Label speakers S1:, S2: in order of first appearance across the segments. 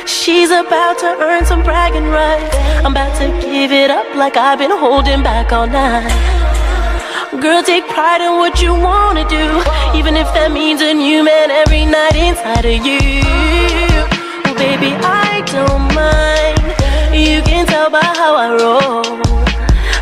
S1: She's about to earn some bragging rights. I'm about to give it up like I've been holding back all night. Girl, take pride in what you wanna do, even if that means a new man every night inside of you. Oh, baby, I don't mind. You can tell by how I roll.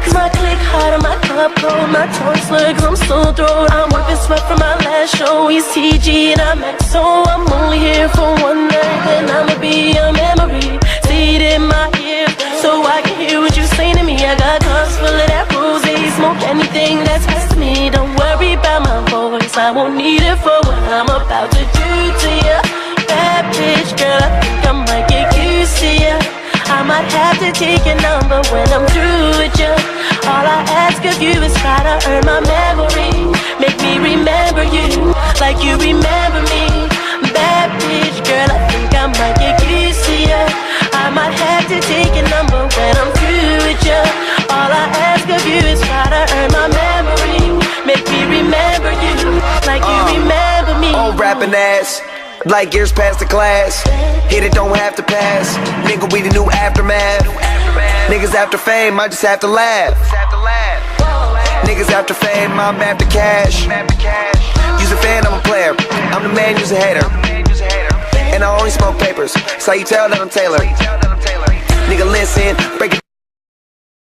S1: Cause my click hard and my cup cold, my tongue slur cause I'm so thrown. I'm wiping sweat from my last show. He's TG and I'm XO. I'm only here for one night, then I'ma be a memory. Say it in my ear so I can hear what you say to me. I got cups full of that rose. Smoke anything that's best to me. Don't worry about my voice, I won't need it for what I'm about to do to you. Bad bitch, girl, I think I might get used to you. I might have to take your number when I'm through with you. All I ask of you is try to earn my memory. Make me remember you like you remember me. Bad bitch, girl, I think I might get used to you. I might have to take your number when I'm through with you. All I ask of you is try to earn my memory. Make me remember you like you remember me.
S2: Old rapping ass, like years past the class. Hit it, don't have to pass. Nigga, we the new aftermath. Niggas after fame, I just have to laugh. Niggas after fame, I'm after cash. You's a fan, I'm a player. I'm the man, you's a hater. And I only smoke papers, so you tell that I'm Taylor. Nigga, listen, break it